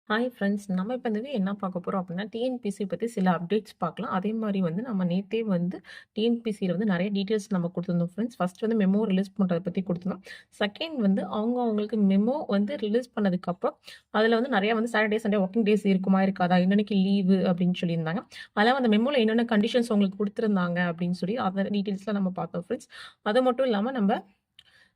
Hi friends, நம்ம இப்போ இந்த என்ன பார்க்க போகிறோம் அப்படின்னா டிஎன்பிசி பற்றி சில அப்டேட்ஸ் பார்க்கலாம். அதே மாதிரி வந்து நம்ம நேற்றே வந்து டிஎன்பிசியில் வந்து நிறைய டீட்டெயில்ஸ் நம்ம கொடுத்துருந்தோம் ஃப்ரெண்ட்ஸ். ஃபர்ஸ்ட் வந்து மெமோ ரிலீஸ் பண்ணுறதை பற்றி கொடுத்துருந்தோம். செகண்ட் வந்து அவங்களுக்கு மெமோ வந்து ரிலீஸ் பண்ணதுக்கப்புறம் அதில் வந்து நிறைய வந்து சாட்டர்டே சண்டே ஒர்க்கிங் டேஸ் இருக்குமா இருக்காதா, இன்னைக்கு லீவு அப்படின்னு சொல்லியிருந்தாங்க. அதெல்லாம் அந்த மெமோவில் என்னென்ன கண்டிஷன்ஸ் உங்களுக்கு கொடுத்துருந்தாங்க அப்படின்னு சொல்லி அந்த டீட்டெயில்ஸ்லாம் நம்ம பார்த்தோம் ஃப்ரெண்ட்ஸ். அது மட்டும் இல்லாமல் நம்ம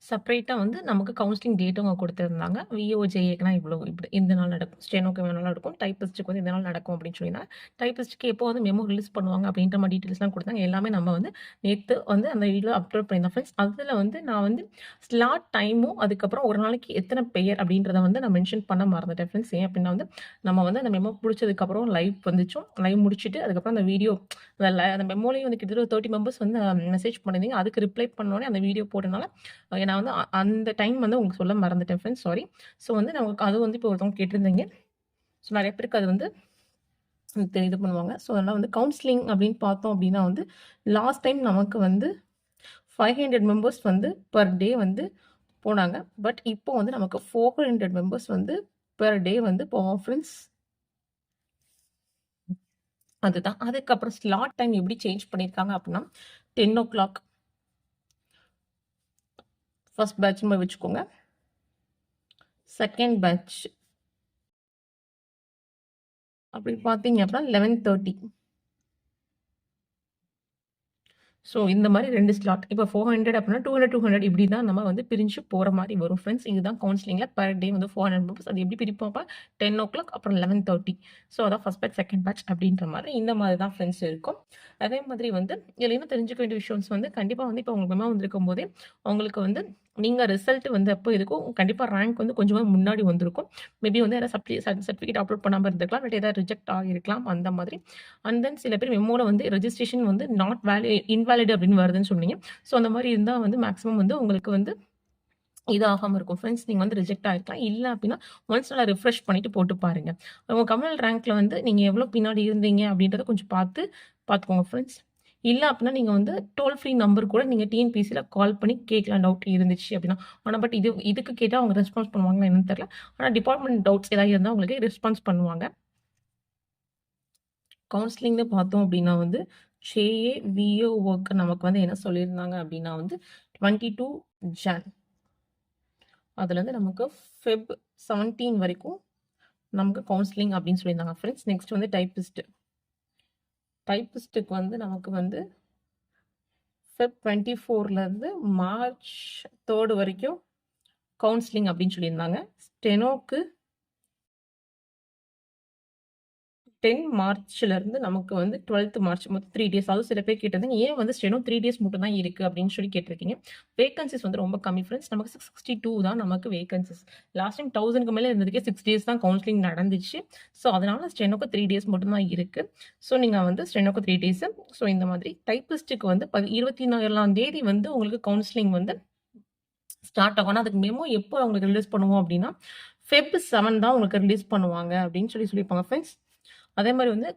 செப்பரேட்டா வந்து நமக்கு கவுன்சிலிங் டேட்டும் அவங்க குடுத்திருந்தாங்க. விஓஜேஏக்குனா இவ்வளோ இப்படி இந்த நாள் நடக்கும். ஸ்டெனோக்கு இவ்வளோ நாள் நடக்கும். டைப்பிஸ்ட்டுக்கு வந்து இந்த நாள் நடக்கும் அப்படின்னு சொல்லியிருந்தாங்க. டைப்பிஸ்ட்டுக்கு எப்போ வந்து மெமோ ரிலீஸ் பண்ணுவாங்க அப்படின்ற மாரி டீட்டெயில்ஸ்லாம் குடுத்தாங்க. எல்லாமே நம்ம வந்து நேத்து வந்து அந்த வீடியோல அப்லோட் பண்ணியிருந்தோம் ஃப்ரெண்ட்ஸ். அதில வந்து நான் வந்து ஸ்லாட் டைமும், அதுக்கப்புறம் ஒரு நாளைக்கு எத்தனை பெயர் அப்படின்றத வந்து நான் மென்ஷன் பண்ண மறந்துட்டேன் ஃப்ரெண்ட்ஸ். ஏன் அப்படின்னா வந்து நம்ம வந்து அந்த மெமோ முடிச்சதுக்கப்புறம் லைவ் வந்துச்சோம். லைவ் முடிச்சுட்டு அதுக்கப்புறம் அந்த வீடியோ அந்த மெமோலயும் வந்து கிட்டத்தட்ட 30 மெம்பர்ஸ் வந்து மெசேஜ் பண்ணியிருந்தீங்க. அதுக்கு ரிப்ளை பண்ணோனே அந்த வீடியோ போட்டனால நான் வந்து அந்த டைம் வந்து உங்களுக்கு சொல்ல மறந்துட்டேன் ஃப்ரெண்ட்ஸ், சாரி. ஸோ வந்து நமக்கு அது வந்து இப்போ ஒருத்தவங்க கேட்டிருந்தீங்க. ஸோ நெறைய பேருக்கு அது வந்து இது பண்ணுவாங்க. ஸோ அதனால வந்து கவுன்சிலிங் அப்படின்னு பார்த்தோம் அப்படின்னா வந்து லாஸ்ட் டைம் நமக்கு வந்து 500 மெம்பர்ஸ் வந்து பெர் டே வந்து போனாங்க. பட் இப்போ வந்து நமக்கு 400 மெம்பர்ஸ் வந்து பெர் டே வந்து போவோம் ஃப்ரெண்ட்ஸ். அதுதான். அதுக்கப்புறம் ஸ்லாட் டைம் எப்படி சேஞ்ச் பண்ணியிருக்காங்க அப்படின்னா 10:00 ஃபர்ஸ்ட் பேட்ச்ன்னு வச்சுக்கோங்க. செகண்ட் பேட்ச் அப்படி பார்த்தீங்க அப்படின்னா 11:30. ஸோ இந்த மாதிரி 2 ஸ்லாட். இப்போ 400 அப்படின்னா 200, 200 இப்படி தான் நம்ம வந்து பிரிஞ்சு போற மாரி வரும் ஃப்ரெண்ட்ஸ். இதுதான் கவுன்சிலிங்ல பெர் டே வந்து 400 மெம்பர்ஸ். அது எப்படி பிரிப்போம் அப்ப 10:00 அப்புறம் 11:30. ஸோ அதான் ஃபர்ஸ்ட் பேட்ச், செகண்ட் பேட்ச் அப்படின்ற மாதிரி இந்த மாதிரி தான் ஃப்ரெண்ட்ஸ் இருக்கும். அதே மாதிரி வந்து இதில இன்னும் தெரிஞ்சுக்க வேண்டிய விஷயம்ஸ் வந்து கண்டிப்பா வந்து இப்போ உங்களுக்கு மெமோ வந்திருக்கும் போதே உங்களுக்கு வந்து நீங்க ரிசல்ட் வந்து எப்போ இருக்கும் கண்டிப்பா ரேங்க் வந்து கொஞ்சமா முன்னாடி வந்திருக்கும். மேபி வந்து யாராவது சர்டிஃபிகேட் அப்லோட் பண்ணாம இருந்திருக்கலாம். பட் ஏதாவது ரிஜெக்ட் ஆகியிருக்கலாம் அந்த மாதிரி. அண்ட் தென் சில பேர் மெமோல வந்து ரெஜிஸ்ட்ரேஷன் வந்து இன்வாலிட் அப்படின்னு வருதுன்னு சொன்னீங்க. ஸோ அந்த மாதிரி இருந்தா வந்து மேக்ஸிமம் வந்து உங்களுக்கு வந்து இது ஆகாம இருக்கும் ஃப்ரெண்ட்ஸ். நீங்க வந்து ரிஜெக்ட் ஆயிருக்கலாம். இல்ல அப்படின்னா ஒன்ஸ் நல்லா ரிஃப்ரெஷ் பண்ணிட்டு போட்டு பாருங்க. உங்க கம்யூனல் ரேங்க்ல வந்து நீங்க எவ்வளோ பின்னாடி இருந்தீங்க அப்படின்றத கொஞ்சம் பார்த்துக்கோங்க ஃப்ரெண்ட்ஸ். இல்ல அப்படின்னா நீங்க வந்து டோல் ஃப்ரீ நம்பர் கூட நீங்க டிஎன்பிசில கால் பண்ணி கேட்கலாம் டவுட் இருந்துச்சு அப்படின்னா. ஆனா பட் இதுக்கு கேட்டா அவங்க ரெஸ்பான்ஸ் பண்ணுவாங்களா என்னன்னு தெரியல. ஆனா டிபார்ட்மெண்ட் டவுட்ஸ் ஏதாவது இருந்தா உங்களுக்கு ரெஸ்பான்ஸ் பண்ணுவாங்க. கவுன்சிலிங்ன்னு பார்த்தோம் அப்படின்னா வந்து ஜேஏ, விஓஓக்கு நமக்கு வந்து என்ன சொல்லியிருந்தாங்க அப்படின்னா வந்து 22 ஜான். அதுலேருந்து நமக்கு ஃபெப் 17 வரைக்கும் நமக்கு கவுன்சிலிங் அப்படின்னு சொல்லியிருந்தாங்க ஃப்ரெண்ட்ஸ். நெக்ஸ்ட் வந்து டைப்பிஸ்ட்டுக்கு வந்து நமக்கு வந்து ஃபெப் 24லேருந்து மார்ச் 3 வரைக்கும் கவுன்சிலிங் அப்படின்னு சொல்லியிருந்தாங்க. ஸ்டெனோக்கு 10 மார்ச்லேருந்து நமக்கு வந்து 12th மார்ச் மொத்தம் 3 டேஸ். அதுவும் சில பேர் கேட்டிருந்தீங்க, ஏன் வந்து ஸ்டெனோ 3 டேஸ் மட்டும் தான் இருக்கு அப்படின்னு சொல்லி கேட்டிருக்கீங்க. வேகன்சிஸ் வந்து ரொம்ப கம்மி ஃப்ரெண்ட்ஸ். நமக்கு 662 தான் நமக்கு வேகன்சிஸ். லாஸ்ட் டைம் 1000க்கு மேல இருந்ததுக்கே 6 டேஸ் தான் கவுன்சிலிங் நடந்துச்சு. ஸோ அதனால ஸ்டெனோக்கு 3 டேஸ் மட்டும் தான் இருக்கு. ஸோ நீங்க வந்து ஸ்டெனோக்கு 3 டேஸ். ஸோ இந்த மாதிரி டைப்பிஸ்ட்டுக்கு வந்து 24ஆம் தேதி வந்து உங்களுக்கு கவுன்சிலிங் வந்து ஸ்டார்ட் ஆகும். ஆனா அதுக்கு மெமோ எப்போ அவங்களுக்கு ரிலீஸ் பண்ணுவோம் அப்படின்னா ஃபெப் 7 தான் உங்களுக்கு ரிலீஸ் பண்ணுவாங்க அப்படின்னு சொல்லியிருப்பாங்க ஃப்ரெண்ட்ஸ். அதே மாரி வந்து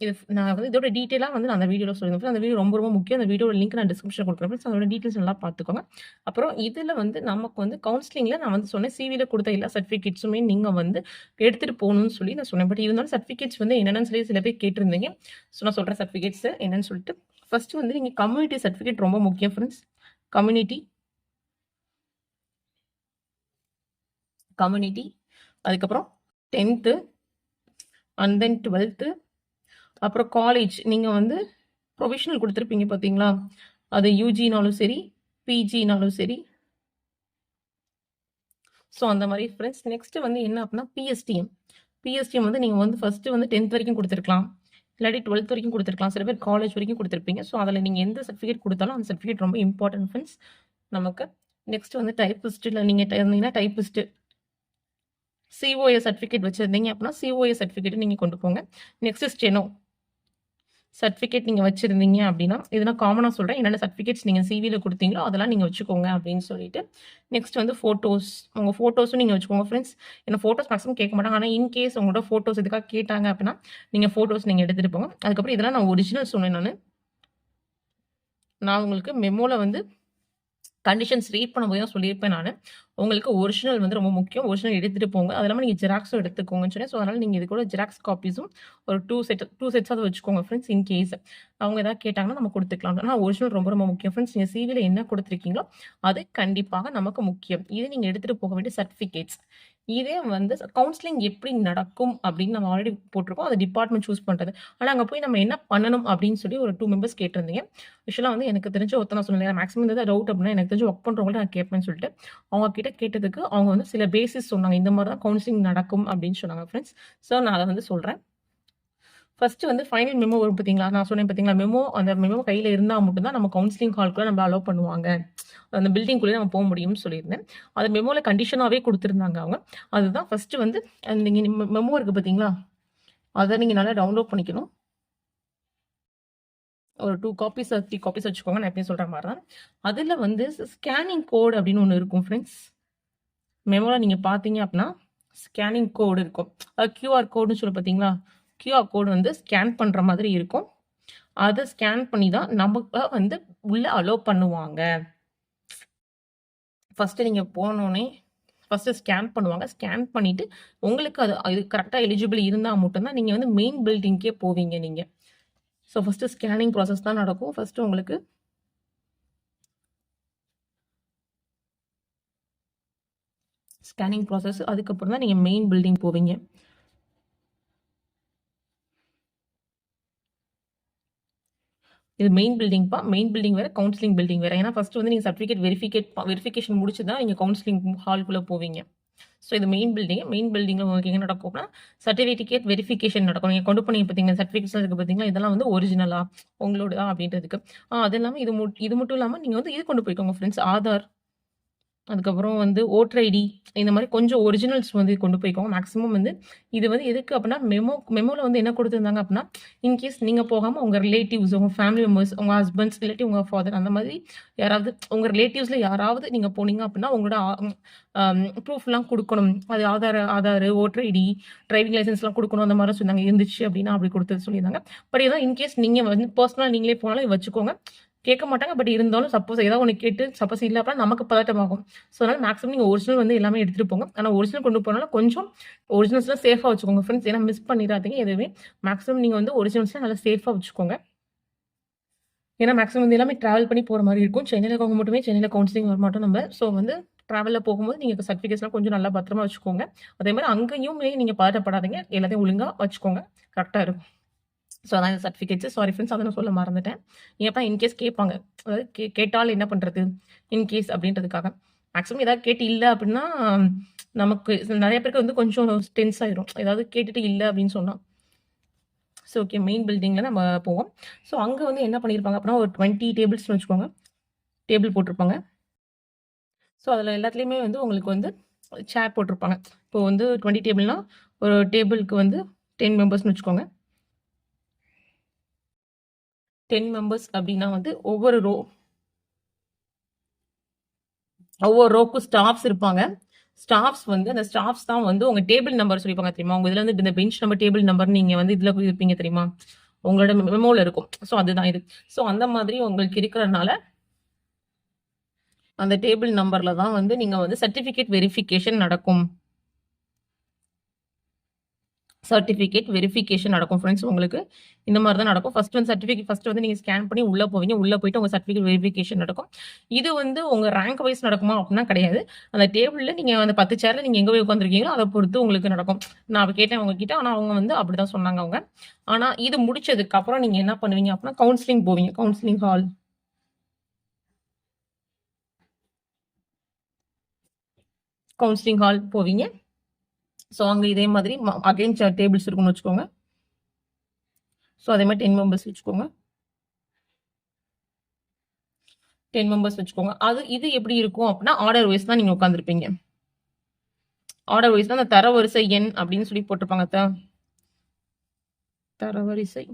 இது நான் வந்து இதோட டீட்டெயிலா வந்து நான் அந்த வீடியோல சொல்லியிருந்தேன். அந்த வீடியோ ரொம்ப ரொம்ப முக்கியம். அந்த வீடியோட லிங்க் நான் டிஸ்கிரிப்ஷன்ல குடுக்குறேன் ஃப்ரெண்ட்ஸ். அதோட டீட்டெயில்ஸ் நல்லா பார்த்துக்கோங்க. அப்புறம் இதுல வந்து நமக்கு வந்து கவுன்சிலிங்ல நான் வந்து சொன்னேன், சிவில குடுத்த எல்லா சர்டிஃபிகேட்ஸுமே நீங்க வந்து எடுத்துட்டு போணும்னு சொல்லி நான் சொன்னேன். பட் இருந்தாலும் சர்டிஃபிகேட்ஸ் வந்து என்னென்னு சொல்லி சில பேர் கேட்டிருந்தீங்க. ஸோ நான் சொல்றேன் சர்டிஃபிகேட்ஸ் என்னன்னு சொல்லிட்டு. ஃபர்ஸ்ட் வந்து நீங்க கம்யூனிட்டி சர்டிஃபிகேட் ரொம்ப முக்கியம் ஃப்ரெண்ட்ஸ். கம்யூனிட்டி அதுக்கப்புறம் 10th அண்ட் தென் 12th அப்புறம் காலேஜ் நீங்க வந்து ப்ரொவிஷனல் குடுத்துருப்பீங்க பார்த்தீங்களா? அது யூஜினாலும் சரி, பிஜினாலும் சரி. ஸோ அந்த மாரி ஃப்ரெண்ட்ஸ். நெக்ஸ்ட் வந்து என்ன அப்படின்னா பிஎஸ்டிஎம் வந்து நீங்க வந்து ஃபர்ஸ்ட் வந்து 10th வரைக்கும் குடுத்துருக்கலாம். இல்லாட்டி 12th வரைக்கும் குடுத்துருக்கலாம். சில பேர் காலேஜ் வரைக்கும் குடுத்துருப்பீங்க. ஸோ அதில நீங்க எந்த சர்டிஃபிகேட் குடுத்தாலும் அந்த சர்டிஃபிகேட் ரொம்ப இம்பார்ட்டன்ட் ஃப்ரெண்ட்ஸ் நமக்கு. நெக்ஸ்ட் வந்து டைப்பிஸ்ட்ல நீங்க இருந்தீங்கன்னா டைப்பிஸ்ட் சிஓஏ சர்டிஃபிகேட் வச்சிருந்தீங்க அப்படின்னா சிஓஏ சர்டிஃபிகேட் நீங்க கொண்டு போங்க. நெக்ஸ்ட் ஸ்டெனோ சர்டிஃபிகேட் நீங்க வச்சிருந்தீங்க அப்படின்னா, இது நான் காமனா சொல்றேன். என்னென்ன சர்டிஃபிகேட்ஸ் நீங்க சிவில குடுத்தீங்களோ அதெல்லாம் நீங்க வச்சுக்கோங்க அப்படின்னு சொல்லிட்டு. நெக்ஸ்ட் வந்து ஃபோட்டோஸ். உங்க ஃபோட்டோஸும் நீங்க வச்சுக்கோங்க ஃப்ரெண்ட்ஸ். ஏன்னா ஃபோட்டோஸ் மேக்ஸிமம் கேட்க மாட்டாங்க. ஆனா இன் கேஸ் உங்களோட ஃபோட்டோஸ் எதுக்காக கேட்டாங்க அப்படின்னா, நீங்க ஃபோட்டோஸ் நீங்க எடுத்துட்டு போங்க. அதுக்கப்புறம் இதெல்லாம் நான் ஒரிஜினல் சொன்னேன் நானு. நான் உங்களுக்கு மெமோல வந்து கண்டிஷன்ஸ் ரீட் பண்ணும்போது தான் சொல்லியிருப்பேன் நானு. உங்களுக்கு ஒரிஜினல் வந்து ரொம்ப முக்கியம். ஒரிஜினல் எடுத்துட்டு போங்க. அது இல்லாம நீங்க ஜெராக்ஸும் எடுத்துக்கோங்கன்னு சொன்னேன். ஸோ, அதனால நீங்க இது கூட ஜெராக்ஸ் காப்பீஸும் ஒரு 2 செட்ஸாவது வச்சுக்கோங்க ஃப்ரெண்ட்ஸ். இன் கேஸ் அவங்க ஏதாவது கேட்டாங்கன்னா நம்ம குடுத்துக்கலாம். ஆனா ஒரிஜினல் ரொம்ப ரொம்ப முக்கியம் ஃப்ரெண்ட்ஸ். நீங்க சிவில என்ன குடுத்துருக்கீங்களோ, அது கண்டிப்பாக நமக்கு முக்கியம். இது நீங்க எடுத்துட்டு போக வேண்டிய சர்டிஃபிகேட்ஸ். இதே வந்து கவுன்சிலிங் எப்படி நடக்கும் அப்படின்னு நம்ம ஆல்ரெடி போட்டிருக்கோம். அது டிபார்ட்மெண்ட் சூஸ் பண்றது. ஆனா அங்க போய் நம்ம என்ன பண்ணணும் அப்படின்னு சொல்லி ஒரு 2 மெம்பர்ஸ் கேட்டிருந்தீங்க. யூசுவலா வந்து எனக்கு தெரிஞ்ச ஒருத்தர் நான் சொன்னேன் மேக்ஸிமம் ஏதாவது டவுட் அப்படின்னா எனக்கு தெரிஞ்சு ஒர்க் பண்றவங்கள்ட்ட நான் கேட்பேன்னு சொல்லிட்டு, அவங்க கிட்ட கேட்டதுக்கு அவங்க வந்து சில பேசிஸ் சொன்னாங்க. இந்த மாரி தான் கவுன்சிலிங் நடக்கும் அப்படின்னு சொன்னாங்க ஃப்ரெண்ட்ஸ். ஸோ நான் அத வந்து சொல்றேன். ஃபர்ஸ்ட் வந்து ஃபைனல் மெமோ வரும் பார்த்தீங்களா? நான் சொன்னேன் பார்த்தீங்களா? அந்த மெமோ கையில இருந்தா மட்டும் தான் நம்ம கவுன்சிலிங் ஹால்க்குள்ள நம்மள அலோவ் பண்ணுவாங்க. அந்த பில்டிங்குள்ளயே நம்ம போ முடியும்னு சொல்லியிருந்தேன். அது மெமோல கண்டிஷனாவே குடுத்திருந்தாங்க அவங்க. அதுதான் ஃபர்ஸ்ட் வந்து நீங்க மெமோ இருக்கு பார்த்தீங்களா? அத நீங்க நல்லா டவுன்லோட் பண்ணிக்கணும். ஒரு 2 காப்பீஸ் 3 காப்பீஸ் வச்சுக்கோங்க. நான் எப்பயும் சொல்ற மாரி தான். அதுல வந்து ஸ்கேனிங் கோட் அப்படின்னு ஒண்ணு இருக்கும் ஃப்ரெண்ட்ஸ். மெமோல நீங்க பார்த்தீங்க அப்படின்னா, ஸ்கேனிங் கோடு இருக்கும். கியூஆர் கோடுன்னு சொல்லி பார்த்தீங்களா? கியூஆர் கோடு வந்து ஸ்கேன் பண்ற மாதிரி இருக்கும். அத ஸ்கேன் பண்ணி தான் நமக்கு வந்து உள்ள அலோவ் பண்ணுவாங்க. ஃபர்ஸ்ட்டு நீங்க போனோனே, ஃபர்ஸ்ட்டு ஸ்கேன் பண்ணுவாங்க. ஸ்கேன் பண்ணிட்டு, உங்களுக்கு இது கரெக்ட்டா எலிஜிபிள் இருந்தா மட்டும் தான் நீங்க வந்து மெயின் பில்டிங்க்கே போவீங்க நீங்க. ஸோ ஃபர்ஸ்ட்டு ஸ்கேனிங் ப்ராசஸ் தான் நடக்கும். ஃபர்ஸ்ட்டு உங்களுக்கு ஸ்கேனிங் ப்ராசஸ். அதுக்கப்புறம் தான் நீங்க மெயின் பில்டிங் போவீங்க. இது மெயின் பில்டிங்ப்பா. மெயின் பில்டிங் வேற, கவுன்சிலிங் பில்டிங் வேற. ஏன்னா ஃபர்ஸ்ட்டு வந்து நீங்க சர்டிஃபிகேட் வெரிஃபிகேஷன் முடிச்சு தான் நீங்க கவுன்சிலிங் ஹால்க்குள்ள போவீங்க. ஸோ இது மெயின் பில்டிங். மெயின் பில்டிங்ல உங்களுக்கு எங்க நடக்கும்னா, சர்டிஃபிகேட் வெரிஃபிகேஷன் நடக்கும். நீங்க கொண்டு போனீங்க பார்த்தீங்களா, சர்டிஃபிகேட்ஸ்லாம் இருக்கு பார்த்தீங்களா, இதெல்லாம் வந்து ஒரிஜினலா உங்களோடதா அப்படின்றதுக்கு. இது இல்லாம இது மட்டும் இல்லாம நீங்க வந்து இது கொண்டு போய்க்கோங்க ஃப்ரெண்ட்ஸ். ஆதார், அதுக்கப்புறம் வந்து ஓட்டர் ஐடி இந்த மாரி கொஞ்சம் ஒரிஜினல்ஸ் வந்து கொண்டு போய்க்கோங்க. மேக்ஸிமம் வந்து இது வந்து எதுக்கு அப்டின்னா, மெமோல வந்து என்ன குடுத்துருந்தாங்க அப்டின்னா, இன்கேஸ் நீங்க போகாம உங்க ரிலேட்டிவ்ஸ், உங்க ஃபேமிலி மெம்பர்ஸ், உங்க ஹஸ்பண்ட்ஸ் இல்லாட்டி உங்க ஃபாதர் அந்த மாதிரி யாராவது உங்க ரிலேட்டிவ்ஸ்ல யாராவது நீங்க போனீங்க அப்டின்னா, உங்களோட ப்ரூஃப்லாம் குடுக்கணும். அது ஆதார், ஓட்டர் ஐடி, டிரைவிங் லைசென்ஸ்லாம் குடுக்கணும். அந்த மாரிலாம் சொன்னாங்க. இருந்துச்சு அப்டின்னா அப்டி குடுத்து சொல்லியிருந்தாங்க. பட் ஏதோ இன்கேஸ் நீங்க வந்து பெர்சனலா நீங்களே போனாலும் வச்சுக்கோங்க. கேட்க மாட்டாங்க. பட் இருந்தாலும் சப்போஸ் ஏதாவது ஒண்ணு கேட்டு சப்போஸ் இல்ல அப்டின்னா நமக்கு பதட்டமாகும். ஸோ, அதனால மேக்ஸிமம் நீங்க ஒரிஜினல் வந்து எல்லாமே எடுத்துட்டு போங்க. ஆனா ஒரிஜினல் கொண்டு போனாலும் கொஞ்சம் ஒரிஜினல்ஸ்லாம் சேஃபா வச்சுக்கோங்க ஃப்ரெண்ட்ஸ். ஏன்னா மிஸ் பண்ணிறாதீங்க எதுவுமே. மேக்ஸிமம் நீங்க வந்து ஒரிஜினல்ஸ்லாம் நல்லா சேஃபா வச்சுக்கோங்க. ஏன்னா மேக்ஸிமம் வந்து எல்லாமே டிராவல் பண்ணி போற மாரி இருக்கும். சென்னையில இருக்கவங்க மட்டுமே சென்னையில கவுன்சிலிங் வரமாட்டோம் நம்ம. ஸோ வந்து டிராவல்ல போகும்போது நீங்க சர்டிஃபிகேட்ஸ்லாம் கொஞ்சம் நல்லா பத்திரமா வச்சுக்கோங்க. அதே மாரி அங்கேயுமே நீங்க பதட்டப்படாதீங்க. எல்லாத்தையும் ஒழுங்கா வச்சுக்கோங்க. கரெக்ட்டா இருக்கும். ஸோ அதான் இந்த சர்டிஃபிகேட்ஸ். சாரி ஃப்ரெண்ட்ஸ் அத நான் சொல்ல மறந்துட்டேன். ஏப்பா இன்கேஸ் கேட்பாங்க. அதாவது கேட்டால் என்ன பண்றது? இன்கேஸ் அப்படின்றதுக்காக. மேக்ஸிமம் ஏதாவது கேட்டு இல்ல அப்படின்னா, நமக்கு நெறைய பேருக்கு வந்து கொஞ்சம் டென்ஸ் ஆயிரும். ஏதாவது கேட்டுட்டு இல்ல அப்படின்னு சொன்னா. ஸோ ஓகே மெயின் பில்டிங்ல நம்ம போவோம். ஸோ அங்க வந்து என்ன பண்ணியிருப்பாங்க அப்படின்னா, ஒரு 20 டேபிள்ஸ்ன்னு வச்சுக்கோங்க. டேபிள் போட்டிருப்பாங்க. ஸோ அதில எல்லாத்துலயுமே வந்து உங்களுக்கு வந்து சேர் போட்டிருப்பாங்க. இப்போ வந்து 20 டேபிள்னா, ஒரு டேபிளுக்கு வந்து 10 மெம்பர்ஸ்ன்னு வச்சுக்கோங்க. 10 மெம்பர்ஸ் அப்படின்னா வந்து ஒவ்வொரு ரோக்கும் ஸ்டாஃப்ஸ் இருப்பாங்க. ஸ்டாஃப்ஸ் வந்து அந்த ஸ்டாஃப்ஸ் தான் வந்து உங்க டேபிள் நம்பர் சொல்லியிருப்பாங்க தெரியுமா? உங்க இதுல வந்து இந்த பெஞ்ச் நம்பர், டேபிள் நம்பர் நீங்க வந்து இதுல இருப்பீங்க தெரியுமா? உங்களோட மெமோல இருக்கும். ஸோ அதுதான் இது. ஸோ அந்த மாதிரி உங்களுக்கு இருக்கிறனால, அந்த டேபிள் நம்பர்ல தான் வந்து நீங்க வந்து சர்டிஃபிகேட் வெரிஃபிகேஷன் நடக்கும். சர்டிஃபிகேட் வெரிஃபிகேஷன் நடக்கும் ஃப்ரெண்ட்ஸ் உங்களுக்கு. இந்த மாரி தான் நடக்கும். ஃபர்ஸ்ட் வந்து நீங்க ஸ்கேன் பண்ணி உள்ள போவீங்க. உள்ள போயிட்டு உங்க சர்டிஃபிகேட் வெரிஃபிகேஷன் நடக்கும். இது வந்து உங்க ரேங்க் வைஸ் நடக்குமா அப்டின்னா கிடையாது. அந்த டேபிள்ல நீங்க அந்த 10 சேர்ல நீங்க எங்க போய் உட்கார்ந்திருக்கீங்களோ அத பொறுத்து உங்களுக்கு நடக்கும். நான் அப்ப கேட்டேன் அவங்க கிட்ட. ஆனா அவங்க வந்து அப்படிதான் சொன்னாங்க அவங்க. ஆனா இது முடிச்சதுக்கு அப்புறம் நீங்க என்ன பண்ணுவீங்க அப்டின்னா கவுன்சிலிங் போவீங்க. Counselling hall. கவுன்சிலிங் ஹால் போவீங்க. ஸோ அங்க இதே மாதிரி அகைன் டேபிள்ஸ் இருக்கும்னு வச்சுக்கோங்க. ஸோ அதே மாரி 10 மெம்பர்ஸ் வச்சுக்கோங்க. 10 மெம்பர்ஸ் வச்சுக்கோங்க. இது எப்படி இருக்கும் அப்டின்னா, ஆர்டர் வைஸ் தான் நீங்க உட்கார்ந்திருப்பீங்க. ஆர்டர் வைஸ்னா அந்த தரவரிசை எண் அப்படின்னு சொல்லி போட்டிருப்பாங்க. தரவரிசை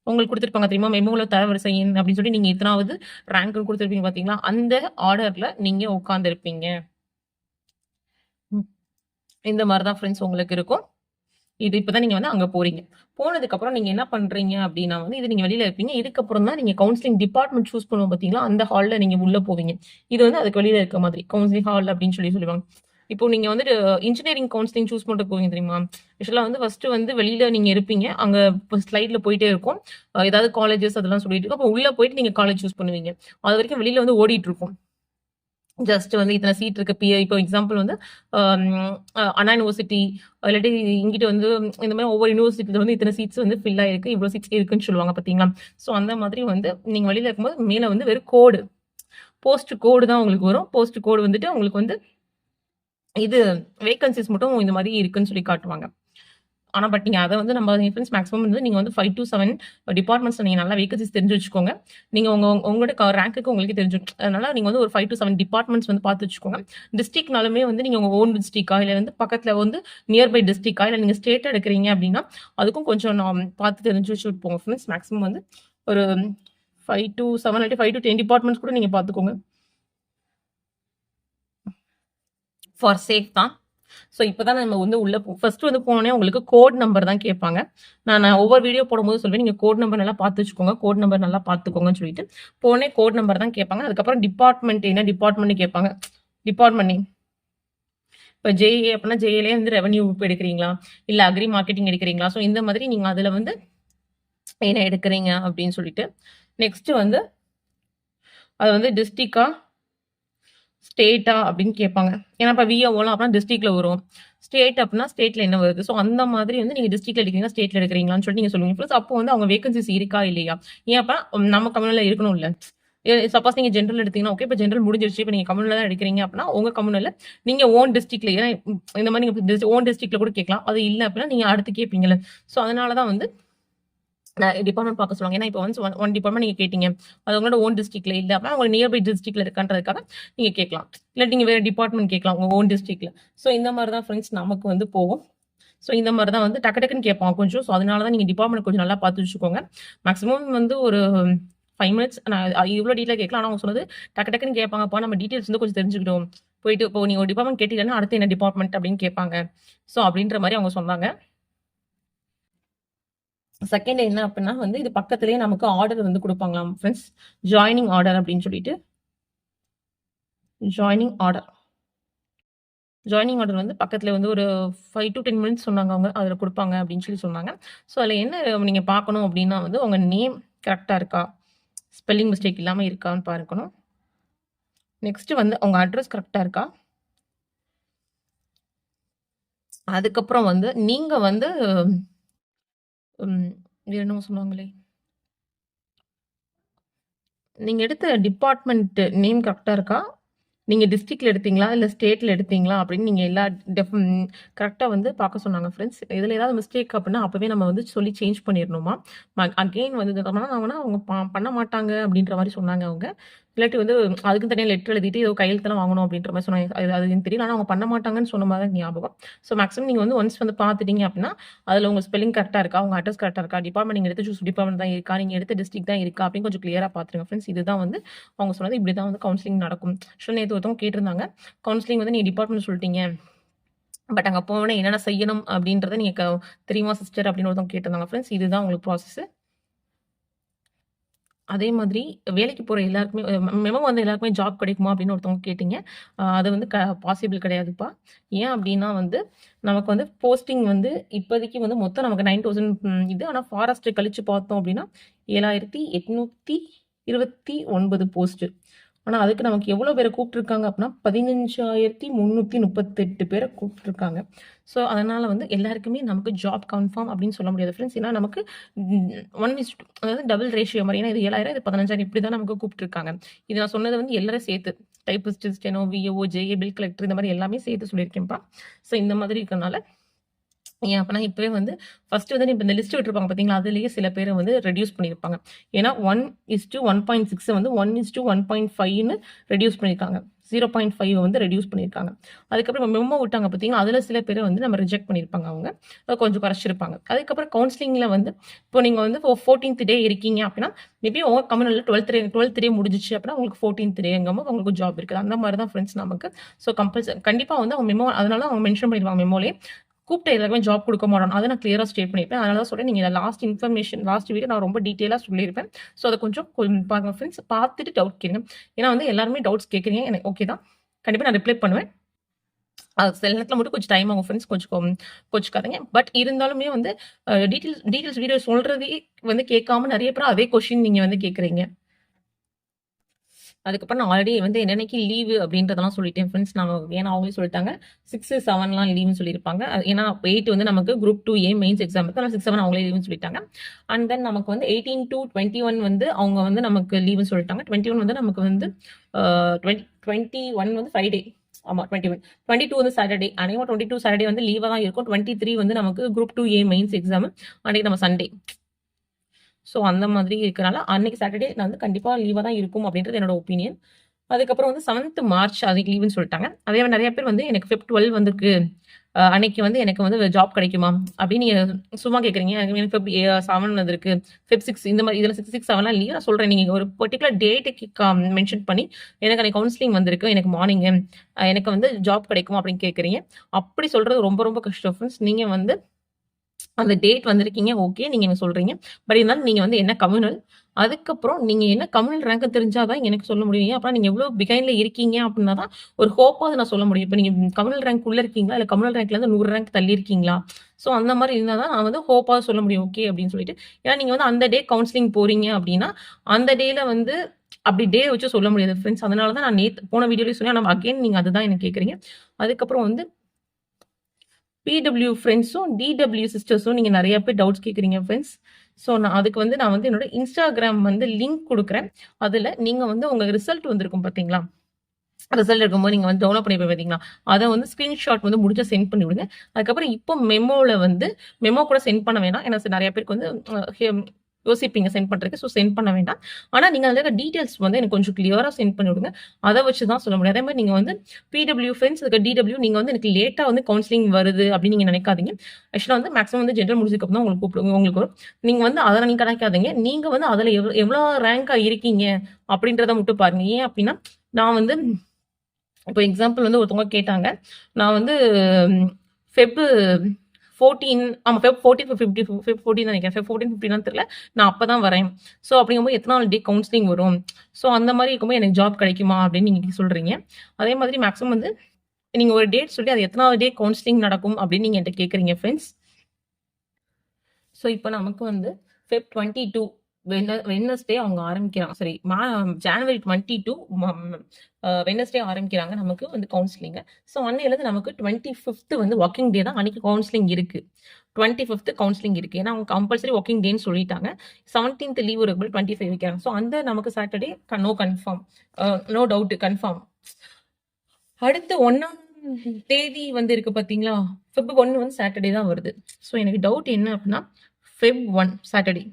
உங்களுக்கு குடுத்திருப்பாங்க தெரியுமா? மெமோல தரவரிசை எண் அப்படின்னு சொல்லி நீங்க எத்தனாவது ரேங்க்ன்னு குடுத்திருப்பீங்க பார்த்தீங்களா? அந்த ஆர்டர்ல நீங்க உட்கார்ந்திருப்பீங்க. ம். இந்த மாரி தான் ஃப்ரெண்ட்ஸ் உங்களுக்கு இருக்கும். இது இப்பதான் நீங்க வந்து அங்க போறீங்க. போனதுக்கப்புறம் நீங்க என்ன பண்றீங்க அப்படின்னா வந்து, இது நீங்க வெளியில இருப்பீங்க. இதுக்கப்புறம் தான் நீங்க கவுன்சிலிங் டிபார்ட்மெண்ட் சூஸ் பண்ணுவோம் பார்த்தீங்களா? அந்த ஹால்ல நீங்க உள்ள போவீங்க. இது வந்து அதுக்கு வெளியில இருக்க மாதிரி. கவுன்சிலிங் ஹால் அப்படின்னு சொல்லுவாங்க. இப்போ நீங்க வந்துட்டு இன்ஜினியரிங் கவுன்சிலிங் சூஸ் பண்றதுக்கு போவீங்க தெரியுமா? யூசுவலா வந்து ஃபர்ஸ்ட் வந்து வெளியில நீங்க இருப்பீங்க. அங்க ஸ்லைட்ல போயிட்டே இருக்கும். ஏதாவது காலேஜஸ் அதெல்லாம் சொல்லிட்டு இருக்கும். அப்போ உள்ள போயிட்டு நீங்க காலேஜ் சூஸ் பண்ணுவீங்க. அதுவரைக்கும் வெளியில வந்து ஓடிட்டு இருக்கும். ஜஸ்ட் வந்து இத்தனை சீட் இருக்கு. இப்போ எக்ஸாம்பிள் வந்து அண்ணா யூனிவர்சிட்டி இல்லாட்டி இங்கிட்ட வந்து இந்த மாதிரி ஒவ்வொரு யூனிவர்சிட்டில வந்து இத்தனை சீட்ஸ் வந்து ஃபில் ஆயிருக்கு, இவ்வளோ சீட்ஸ் இருக்குன்னு சொல்லுவாங்க பார்த்தீங்களா? ஸோ அந்த மாதிரி வந்து நீங்க வெளியில இருக்கும்போது மேல வந்து வெறும் கோடு, போஸ்ட் கோடு தான் உங்களுக்கு வரும். போஸ்ட் கோடு வந்துட்டு உங்களுக்கு வந்து இது வேகன்சிஸ் மட்டும் இந்த மாதிரி இருக்குன்னு சொல்லி காட்டுவாங்க. ஆனா பட் நீங்க அத வந்து நம்ம ஃப்ரெண்ட்ஸ் மேக்ஸிமம் வந்து நீங்க வந்து 5 to 7 டிபார்ட்மெண்ட்ஸ்ல நீங்க நல்லா வேகன்சிஸ் தெரிஞ்சு வச்சுக்கோங்க. நீங்க உங்களோட ரேங்க்குக்கு உங்களுக்கே தெரிஞ்சிரும். அதனால நீங்க வந்து ஒரு 5 to 7 டிபார்ட்மெண்ட்ஸ் வந்து பார்த்து வச்சுக்கோங்க. டிஸ்ட்ரிக்ட்னாலுமே வந்து நீங்க உங்க ஓன் டிஸ்ட்ரிக்ட்டா இல்ல வந்து பக்கத்துல வந்து நியர்பை டிஸ்ட்ரிக்ட்டா இல்ல நீங்க ஸ்டேட் எடுக்குறீங்க அப்படின்னா, அதுக்கும் கொஞ்சம் பார்த்து தெரிஞ்சு வச்சுட்டு போங்க ஃப்ரெண்ட்ஸ். மேக்ஸிமம் வந்து ஒரு 5 to 7 இல்லாட்டி 5 to 10 டிபார்ட்மெண்ட்ஸ் கூட நீங்க பார்த்துக்கோங்க. ஃபார் சேஃப் தான். ஸோ இப்பதான் நம்ம வந்து உள்ள ஃபர்ஸ்ட் வந்து போனோடனே உங்களுக்கு கோட் நம்பர் தான் கேட்பாங்க. நான் ஒவ்வொரு வீடியோ போடும்போது சொல்வேன், நீங்க கோட் நம்பர் நல்லா பார்த்து வச்சுக்கோங்க, கோட் நம்பர் நல்லா பார்த்துக்கோங்கன்னு சொல்லிட்டு போனே கோட் நம்பர் தான் கேட்பாங்க. அதுக்கப்புறம் டிபார்ட்மெண்ட் என்ன டிபார்ட்மெண்ட் கேட்பாங்க. Department name. இப்போ ஜேஏ அப்படின்னா ஜேஏலே வந்து ரெவன்யூ எடுக்கிறீங்களா இல்ல அக்ரி மார்க்கெட்டிங் எடுக்கிறீங்களா? ஸோ இந்த மாதிரி நீங்க அதுல வந்து என்ன எடுக்கிறீங்க அப்படின்னு சொல்லிட்டு நெக்ஸ்ட் வந்து அது வந்து டிஸ்ட்ரிக்டா ஸ்டேட்டா அப்படின்னு கேட்பாங்க. ஏன்னா இப்போ விஓலாம் அப்படின்னா டிஸ்ட்ரிக்ட்ல வரும். ஸ்டேட் அப்படின்னா ஸ்டேட்ல என்ன வருது? ஸோ அந்த மாதிரி வந்து நீங்க டிஸ்ட்ரிக்ட்ல எடுக்கிறீங்களா ஸ்டேட்ல எடுக்கிறீங்களான்னு சொல்லிட்டு நீங்க சொல்லுவீங்க. ப்ளஸ் அப்போ வந்து அவங்க வேகன்சிஸ் இருக்கா இல்லையா? ஏன் அப்ப நம்ம கம்யூனில இருக்கணும்ல. சப்போஸ் நீங்க ஜென்ரல் எடுத்தீங்கன்னா ஓகே. இப்போ ஜென்ரல் முடிஞ்சிருச்சு. இப்போ நீங்க கம்யூனில தான் எடுக்கிறீங்க அப்படின்னா உங்க கம்யூனில நீங்க ஓன் டிஸ்ட்ரிக்ட்ல ஏன்னா இந்த மாதிரி நீங்க ஓன் டிஸ்ட்ரிக்ட்ல கூட கேட்கலாம். அது இல்லை அப்படின்னா நீங்க அடுத்து கேட்பீங்கல்ல. ஸோ அதனால தான் வந்து டிபார்ட்மெண்ட் பார்க்க சொல்லுவாங்க. ஏன்னா இப்போ ஒன்ஸ் ஒன் டிபார்ட்மெண்ட் நீங்க கேட்டீங்க. அது உங்களோட ஓன் டிஸ்ட்ரிக்ட்ல இல்ல அப்படின்னா உங்க நியர்பை டிஸ்ட்ரிக்ட்ல இருக்கான்றதுக்காக நீங்க கேட்கலாம். இல்லாட்டி நீங்க வேற டிபார்ட்மெண்ட் கேட்கலாம் உங்க ஓன் டிஸ்ட்ரிக்ட்ல. ஸோ இந்த மாதிரி தான் ஃப்ரெண்ட்ஸ் நமக்கு வந்து போகும். ஸோ இந்த மாதிரி தான் வந்து டக்கு டக்குன்னு கேட்பான் கொஞ்சம். ஸோ அதனால தான் நீங்க டிபார்ட்மெண்ட் கொஞ்சம் நல்லா பார்த்து வச்சுக்கோங்க. மேக்ஸிமம் வந்து ஒரு 5 மினிட்ஸ் நான் இவ்வளோ டீட்டெயில் கேட்கலாம். ஆனால் அவங்க சொன்னது டக்கு டக்குன்னு கேட்பாங்கப்பா. நம்ம டீட்டெயில்ஸ் வந்து கொஞ்சம் தெரிஞ்சுக்கிட்டோம். போயிட்டு இப்போ நீங்க ஒரு டிபார்ட்மெண்ட் கேட்டீங்கன்னா அடுத்து என்ன டிபார்ட்மெண்ட் அப்படின்னு கேட்பாங்க. ஸோ அப்படின்ற மாதிரி அவங்க சொன்னாங்க. செகண்ட் என்ன அப்படின்னா வந்து இது பக்கத்திலேயே நமக்கு ஆர்டர் வந்து கொடுப்பாங்களாம் ஃப்ரெண்ட்ஸ். ஜாயினிங் ஆர்டர் அப்படின்னு சொல்லிட்டு ஜாயினிங் ஆர்டர் ஜாயினிங் ஆர்டர் வந்து பக்கத்துல வந்து ஒரு 5 to 10 மினிட்ஸ் சொன்னாங்க அவங்க. அதில் கொடுப்பாங்க அப்படின்னு சொல்லி சொன்னாங்க. ஸோ அதில் என்ன நீங்க பார்க்கணும் அப்படின்னா வந்து உங்க நேம் கரெக்டாக இருக்கா, ஸ்பெல்லிங் மிஸ்டேக் இல்லாமல் இருக்கான்னு பார்க்கணும். நெக்ஸ்ட் வந்து உங்க அட்ரஸ் கரெக்டாக இருக்கா. அதுக்கப்புறம் வந்து நீங்க வந்து வேற என்னமோ சொன்னாங்களே, நீங்க எடுத்த டிபார்ட்மெண்ட் நேம் கரெக்டா இருக்கா? நீங்க டிஸ்ட்ரிக்ட்ல எடுத்தீங்களா? இல்ல ஸ்டேட்ல எடுத்தீங்களா? அப்படின்னு நீங்க எல்லா கரெக்ட்டா வந்து பார்க்க சொன்னாங்க ஃப்ரெண்ட்ஸ். இதுல ஏதாவது மிஸ்டேக் அப்படின்னா அப்பவே நம்ம வந்து சொல்லி சேஞ்ச் பண்ணிரணுமா. அகெயின் வந்து அவங்க பண்ண மாட்டாங்க அப்படின்ற மாரி சொன்னாங்க அவங்க. இல்லாட்டி வந்து அதுக்குன்னு தனியா லெட்டர் எழுதிட்டு ஏதோ கையெழுத்தெல்லாம் வாங்கணும் அப்படின்ற மாரி சொன்னாங்க. அது எனக்கு தெரியல. ஆனா அவங்க பண்ண மாட்டாங்கன்னு சொன்ன மாரி தான் ஞாபகம். ஸோ மேக்ஸிமம் நீங்க வந்து ஒன்ஸ் வந்து பார்த்துட்டீங்க அப்படின்னா, அதுல உங்க ஸ்பெல்லிங் கரெக்ட்டா இருக்கா? உங்க அட்ரஸ் கரெக்ட்டா இருக்கா? டிபார்ட்மெண்ட் நீங்க எடுத்து சூஸ் டிபார்ட்மெண்ட் தான் இருக்கா? நீங்க எடுத்த டிஸ்ட்ரிக்ட் தான் இருக்கா? அப்படின்னு கொஞ்சம் கிளியரா பார்த்துருங்க ஃப்ரெண்ட்ஸ். இதுதான் வந்து அவங்க சொன்னது. இப்படி தான் வந்து கவுன்சிலிங் நடக்கும். ஆக்சுவலா நேத்து ஒருத்தவங்க கேட்டிருந்தாங்க. கவுன்சிலிங் வந்து நீங்க டிபார்ட்மெண்ட் சொல்லிட்டீங்க. பட் அங்க போனோனே என்னென்ன செய்யணும் அப்படின்றத நீங்க தெரியுமா சிஸ்டர் அப்படின்னு ஒருத்தவங்க கேட்டிருந்தாங்க ஃப்ரெண்ட்ஸ். இதுதான் உங்களுக்கு ப்ராசஸ். அதே மாதிரி வேலைக்கு போற எல்லாருக்குமே மெமோ வந்து எல்லாருக்குமே ஜாப் கிடைக்குமா அப்படின்னு ஒருத்தவங்க கேட்டீங்க. அது வந்து பாசிபிள் கிடையாதுப்பா. ஏன் அப்படின்னா வந்து நமக்கு வந்து போஸ்டிங் வந்து இப்போதைக்கு வந்து மொத்தம் நமக்கு 9000 இது. ஆனா ஃபாரஸ்ட் கழிச்சு பார்த்தோம் அப்படின்னா 7829 போஸ்ட். ஆனா அதுக்கு நமக்கு எவ்வளோ பேரை கூப்பிட்டுருக்காங்க அப்படின்னா 15,338 பேரை கூப்பிட்டுருக்காங்க. ஸோ அதனால வந்து எல்லாருக்குமே நமக்கு ஜாப் கன்ஃபார்ம் அப்படின்னு சொல்ல முடியாது ஃப்ரெண்ட்ஸ். ஏன்னா நமக்கு 1:2 அதாவது டபுள் ரேஷியோ மாதிரி. ஏன்னா இது 7,000 இது 15,000 இப்படி தான் நமக்கு கூப்பிட்டுருக்காங்க. இது நான் சொன்னது வந்து எல்லாரும் சேர்த்து typist, steno, VO, JA, bill collector இந்த மாதிரி எல்லாமே சேர்த்து சொல்லியிருக்கேன்ப்பா. ஸோ இந்த மாதிரி இருக்கனால ஏன் அப்பனா இப்பவே வந்து ஃபர்ஸ்ட் வந்து இப்ப இந்த லிஸ்ட் விட்டுருப்பாங்க பார்த்தீங்களா? அதிலேயே சில பேரை வந்து ரெடியூஸ் பண்ணியிருப்பாங்க. ஏன்னா 1:1.6 வந்து 1:1.5ன்னு ரெடியூஸ் பண்ணியிருக்காங்க. 0.5 வந்து ரெடியூஸ் பண்ணியிருக்காங்க. அதுக்கப்புறம் மெமோ விட்டாங்க பார்த்தீங்களா? அதில சில பேரை வந்து நம்ம ரிஜெக்ட் பண்ணியிருப்பாங்க அவங்க. கொஞ்சம் குறைச்சிருப்பாங்க. அதுக்கப்புறம் கவுன்சிலிங்ல வந்து இப்போ நீங்க வந்து 14th டே இருக்கீங்க அப்படின்னா, மேபி உங்க கம்யூனில 12th டே முடிஞ்சிச்சு அப்படின்னா உங்களுக்கு 14th டேங்கும்போது உங்களுக்கு ஜாப் இருக்குது. அந்த மாதிரி தான் ஃப்ரெண்ட்ஸ் நமக்கு. ஸோ கண்டிப்பா வந்து அவங்க மெமோ அதனால அவங்க மென்ஷன் பண்ணிடுவாங்க மெமோலயே. கூப்பிட்ட எல்லாருமே ஜாப் கொடுக்க மாட்டோம். அதை நான் கிளியரா ஸ்டேட் பண்ணியிருப்பேன். அதனால தான் சொல்றேன். நீங்க லாஸ்ட் இன்ஃபர்மேஷன் லாஸ்ட் வீடியோ நான் ரொம்ப டீட்டெயிலா சொல்லியிருப்பேன். ஸோ அத கொஞ்சம் பாருங்க ஃப்ரெண்ட்ஸ். பார்த்துட்டு டவுட் கேளுங்க. ஏன்னா வந்து எல்லாருமே டவுட்ஸ் கேட்குறீங்க. எனக்கு ஓகே தான். கண்டிப்பா நான் ரிப்ளை பண்ணுவேன். சில நேரத்துல மட்டும் கொஞ்சம் டைம் ஆகும் ஃப்ரெண்ட்ஸ். கொஞ்சம் கோச்சுக்காதீங்க. பட் இருந்தாலுமே வந்து டீட்டெயில்ஸ் வீடியோ சொல்றதே வந்து கேட்காம நெறைய பேர் அதே கொஸ்டின் நீங்க வந்து கேட்குறீங்க. அதுக்கப்புறம் நான் ஆல்ரெடி வந்து என்னன்னைக்கு லீவு அப்படின்றதெல்லாம் சொல்லிட்டேன் ஃப்ரெண்ட்ஸ். ஏன்னா அவங்களே சொல்லிட்டாங்க 6, 7லாம் லீவுன்னு சொல்லியிருப்பாங்க. ஏன்னா 8 வந்து நமக்கு குரூப் 2A மெயின்ஸ் எக்ஸாம் இருக்கு. அதனால 6, 7 அவங்களே லீவுன்னு சொல்லிட்டாங்க. அண்ட் தென் நமக்கு வந்து 18 to 21 வந்து அவங்க வந்து நமக்கு லீவுன்னு சொல்லிட்டாங்க. 21 வந்து நமக்கு வந்து 21 வந்து ஃப்ரைடே. ஆமா 21. 22 வந்து சாட்டர்டே. அநேகமா 22 சாட்டர்டே வந்து லீவா தான் இருக்கும். 23 வந்து நமக்கு குரூப் 2A மெயின்ஸ் எக்ஸாம். அன்னைக்கு நம்ம சண்டே. ஸோ அந்த மாதிரி இருக்கனால அன்னைக்கு சாட்டர்டே நான் வந்து கண்டிப்பா லீவா தான் இருக்கும் அப்படின்றது என்னோட ஒப்பீனியன். அதுக்கப்புறம் வந்து 7th மார்ச் அதுக்கு லீவுன்னு சொல்லிட்டாங்க. அதே மாதிரி நிறைய பேர் வந்து எனக்கு Feb 12 வந்திருக்கு. அன்னைக்கு வந்து எனக்கு வந்து ஜாப் கிடைக்குமா அப்படின்னு நீங்க சும்மா கேட்குறீங்க. எனக்கு Feb 7 வந்திருக்கு. Feb 6 இந்த மாதிரி இதில் 6, 7லாம் லீவ். நான் சொல்றேன் நீங்க ஒரு பர்டிகுலர் டேட்டுக்கு மென்ஷன் பண்ணி எனக்கு அன்னைக்கு கவுன்சிலிங் வந்திருக்கு. எனக்கு மார்னிங் எனக்கு வந்து ஜாப் கிடைக்குமா அப்படின்னு கேட்குறீங்க. அப்படி சொல்றது ரொம்ப ரொம்ப கஷ்டம் ஃப்ரெண்ட்ஸ். நீங்க வந்து அந்த டேட் வந்திருக்கீங்க ஓகே. நீங்க என்ன சொல்றீங்க. பட் இருந்தாலும் நீங்க வந்து என்ன கம்யூனல், அதுக்கப்புறம் நீங்க என்ன கம்யூனல் ரேங்க் தெரிஞ்சா தான் எனக்கு சொல்ல முடியும். அப்புறம் நீங்க எவ்வளோ பிகைன்ட்ல இருக்கீங்க அப்படின்னா தான் ஒரு ஹோப்பாவது நான் சொல்ல முடியும். இப்ப நீங்க கம்யூனல் ரேங்க் உள்ள இருக்கீங்களா? இல்ல கம்யூனல் ரேங்க்ல இருந்து 100 ரேங்க் தள்ளி இருக்கீங்களா? ஸோ அந்த மாதிரி இருந்தா தான் நான் வந்து ஹோப்பாவது சொல்ல முடியும். ஓகே அப்படின்னு சொல்லிட்டு. ஏன்னா நீங்க வந்து அந்த டே கவுன்சிலிங் போறீங்க அப்படின்னா, அந்த டேல வந்து அப்படி டே வச்சு சொல்ல முடியாது ஃப்ரெண்ட்ஸ். அதனால தான் நான் போன வீடியோலயே சொன்னேன். ஆனா அகைன் நீங்க அதுதான் என்ன கேட்குறீங்க. அதுக்கப்புறம் வந்து பிடபிள்யூ ஃப்ரெண்ட்ஸும், டிடபிள்யூ சிஸ்டர்ஸும் நீங்க நெறைய பேர் டவுட்ஸ் கேட்குறீங்க ஃப்ரெண்ட்ஸ். ஸோ அதுக்கு வந்து நான் வந்து என்னோட இன்ஸ்டாகிராம் வந்து லிங்க் குடுக்குறேன். அதுல நீங்க வந்து உங்க ரிசல்ட் வந்திருக்கும் பார்த்தீங்களா? ரிசல்ட் இருக்கும்போது நீங்க வந்து டவுன்லோட் பண்ணிருப்பீங்க பார்த்தீங்களா? அத வந்து ஸ்கிரீன்ஷாட் வந்து முடிஞ்சா சென்ட் பண்ணி விடுங்க. அதுக்கப்புறம் இப்போ மெமோ கூட சென்ட் பண்ண வேணாம். ஏன்னா நெறைய பேருக்கு வந்து யோசிப்பீங்க சென்ட் பண்றதுக்கு. ஸோ சென்ட் பண்ண வேண்டாம். ஆனா நீங்க அதுல இருக்க டீட்டெயில்ஸ் வந்து எனக்கு கொஞ்சம் கிளியரா சென்ட் பண்ணி விடுங்க. அத வச்சு தான் சொல்ல முடியும். அதே மாரி நீங்க வந்து பிடபிள்யூ ஃப்ரெண்ட்ஸ் அதுக்கு டிடபிள்யூ நீங்க வந்து எனக்கு லேட்டா வந்து கவுன்சிலிங் வருது அப்படின்னு நீங்க நினைக்காதீங்க. ஆக்சுவலா வந்து மேக்ஸிமம் வந்து ஜெனரல் முடிஞ்சதுக்கு அப்புறம் தான் உங்களுக்கு வரும். நீங்க வந்து அத நீங்க கணக்காதீங்க. நீங்க வந்து அதுல எவ்வளோ ரேங்கா இருக்கீங்க அப்படின்றத மட்டும் பாருங்க. ஏன் அப்படின்னா, நான் வந்து இப்போ எக்ஸாம்பிள் வந்து ஒருத்தவங்க கேட்டாங்க. நான் வந்து ஃபெப் 14 ஆமா ஃபெப் 14 ஃபெப் 14 நினைக்கிறேன். ஃபெப் 14, 15 தெரியல. நான் அப்பதான் வரேன். ஸோ அப்படிங்கும்போது எத்தனாவது டே கவுன்சிலிங் வரும்? ஸோ அந்த மாதிரி இருக்கும்போது எனக்கு ஜாப் கிடைக்குமா அப்படின்னு நீங்க சொல்றீங்க. அதே மாதிரி மேக்ஸிமம் வந்து நீங்க ஒரு டேட் சொல்லி அது எத்தனாவது டே கவுன்சிலிங் நடக்கும் அப்படின்னு நீங்க என்கிட்ட கேட்குறீங்க ஃப்ரெண்ட்ஸ். ஸோ இப்போ நமக்கு வந்து ஃபெப் 22 வெட்னஸ்டே அவங்க ஆரம்பிக்கிறாங்க. சாரி ஜனவரி 22 வெட்னஸ்டே ஆரம்பிக்கிறாங்க நமக்கு வந்து கவுன்சிலிங். ஸோ அன்னையிலேருந்து நமக்கு 25th வந்து ஒர்க்கிங் டே தான் அன்னைக்கு கவுன்சிலிங் இருக்கு. 25th கவுன்சிலிங் இருக்கு. ஏன்னா அவங்க கம்பல்சரி ஒர்க்கிங் டேன்னு சொல்லிட்டாங்க. 17th லீவ் இருக்கும்போது 25 வைக்கிறாங்க. ஸோ அந்த நமக்கு சாட்டர்டே நோ டவுட் கன்ஃபார்ம். அடுத்து 1ஆம் தேதி வந்து இருக்கு பார்த்தீங்களா? ஃபெப் 1 வந்து சாட்டர்டே தான் வருது. ஸோ எனக்கு டவுட் என்ன அப்படின்னா ஃபெப் 1 சாட்டர்டே.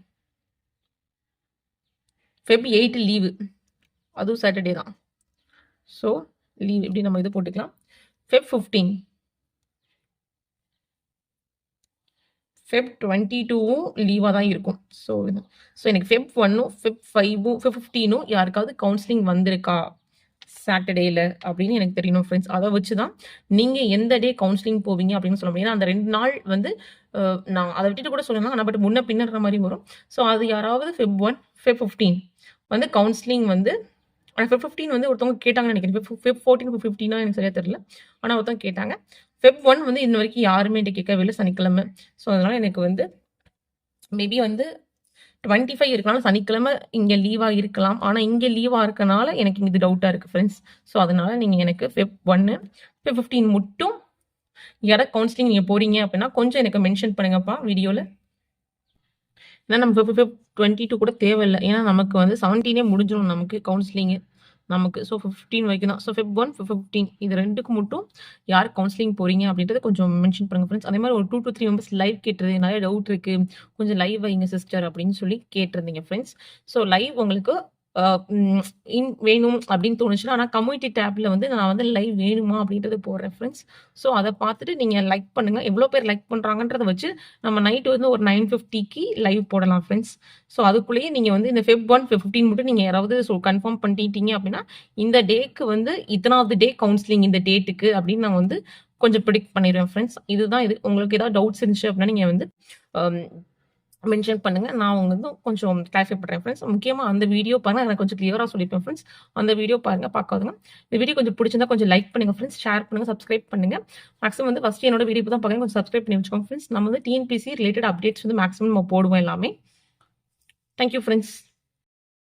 Feb 8 leave. அதுவும் சாட்டர்டே தான். ஸோ லீவ் இப்படி நம்ம இது போட்டுக்கலாம். ஃபெப் 15. ஃபெப் 22வும் லீவா தான் இருக்கும். ஸோ எனக்கு ஃபெப் 1ம் ஃபெப் 5ம் ஃபெப் 15ம் யாருக்காவது கவுன்சிலிங் வந்திருக்கா சாட்டர்டேல அப்படின்னு எனக்கு தெரியணும் ஃப்ரெண்ட்ஸ். அதை வச்சு தான் நீங்க எந்த டே கவுன்சிலிங் போவீங்க அப்படின்னு சொல்ல முடியும். ஏன்னா அந்த 2 நாள் வந்து நான் அதை விட்டுட்டு கூட சொல்லலாம். ஆனால் பட் முன்ன பின்னற மாதிரி வரும். ஸோ அது யாராவது ஃபெப் 1, ஃபெப் 15 வந்து கவுன்சிலிங் வந்து ஃபெப் 15 வந்து ஒருத்தவங்க கேட்டாங்கன்னு நினைக்கிறேன். ஃபெப் 14, ஃபெப் 15 எனக்கு சரியா தெரியல. ஆனால் ஒருத்தவங்க கேட்டாங்க. ஃபெப் 1 வந்து இன்ன வரைக்கும் யாருமே என்கிட்ட கேட்கவே இல்லை சனிக்கிழமை. ஸோ அதனால எனக்கு வந்து மேபி வந்து 25 இருக்கனால சனிக்கிழமை இங்க லீவா இருக்கலாம். ஆனா இங்க லீவா இருக்கனால எனக்கு இது டவுட்டா இருக்கு ஃப்ரெண்ட்ஸ். ஸோ அதனால நீங்க எனக்கு ஃபெப் 1, ஃபெப் 15 மட்டும் யாராவது கவுன்சிலிங் நீங்க போறீங்க அப்படின்னா கொஞ்சம் எனக்கு மென்ஷன் பண்ணுங்கப்பா வீடியோல. ஏன்னா நம்ம ஃபெப் 22 கூட தேவையில்லை. ஏன்னா நமக்கு வந்து 17 முடிஞ்சிடும் நமக்கு கவுன்சிலிங் நமக்கு. ஸோ 15 வரைக்கும் தான். ஸோ ஃபெப் 1, ஃபெப் 15 இது 2க்கு மட்டும் யார் கவுன்சிலிங் போறீங்க அப்படின்றத கொஞ்சம் மென்ஷன் பண்ணுங்க ஃப்ரெண்ட்ஸ். அதே மாதிரி ஒரு 2 to 3 மெம்பர்ஸ் லைவ் கேட்டுருது. நிறைய டவுட் இருக்கு. கொஞ்சம் லைவ் வைங்க சிஸ்டர் அப்படின்னு சொல்லி கேட்டிருந்தீங்க ஃப்ரெண்ட்ஸ். ஸோ லைவ் உங்களுக்கு வேணும் அப்படின்னு தோணுச்சுன்னா, ஆனால் கம்யூனிட்டி டேப்ல வந்து நான் வந்து லைவ் வேணுமா அப்படின்றத போடுறேன் ஃப்ரெண்ட்ஸ். ஸோ அதை பார்த்துட்டு நீங்க லைக் பண்ணுங்க. எவ்வளோ பேர் லைக் பண்றாங்கன்றத வச்சு நம்ம நைட் வந்து ஒரு 9:50க்கு லைவ் போடலாம் ஃப்ரெண்ட்ஸ். ஸோ அதுக்குள்ளேயே நீங்க வந்து இந்த ஃபெப் 1, ஃபெப் 15 மட்டும் நீங்க யாராவது கன்ஃபார்ம் பண்ணிட்டீங்க அப்படின்னா இந்த டேக்கு வந்து இத்தனாவது டே கவுன்சிலிங் இந்த டேட்டுக்கு அப்படின்னு நான் வந்து கொஞ்சம் ப்ரிடிக்ட் பண்ணிருவேன் ஃப்ரெண்ட்ஸ். இதுதான் இது. உங்களுக்கு ஏதாவது டவுட்ஸ் இருந்துச்சு அப்படின்னா, நீங்க வந்து அம் மென்ஷன் பண்ணுங்க. நான் வந்து கொஞ்சம் கிளாரிஃபை பண்றேன் ஃப்ரெண்ட்ஸ். முக்கியமா அந்த வீடியோ பாருங்க. நான் கொஞ்சம் கிளியரா சொல்லியிருப்பேன் ஃப்ரெண்ட்ஸ். அந்த வீடியோ பாருங்க, பார்க்காதவங்க. இந்த வீடியோ கொஞ்சம் பிடிச்சிருந்தா கொஞ்சம் லைக் பண்ணுங்க ஃப்ரெண்ட்ஸ். ஷேர் பண்ணுங்க, சப்ஸ்கிரைப் பண்ணுங்க. மேக்ஸிமம் வந்து ஃபர்ஸ்ட் என்னோட வீடியோ இப்ப தான் பார்க்குறீங்க. கொஞ்சம் சப்ஸ்கிரைப் பண்ணி வச்சுக்கோங்க ஃப்ரெண்ட்ஸ். நம்ம வந்து டிஎன்பிஎஸ்சி ரிலேட்டட் அப்டேட்ஸ் வந்து மேக்ஸிமம் நம்ம போடுவோம் எல்லாமே. Thank you friends.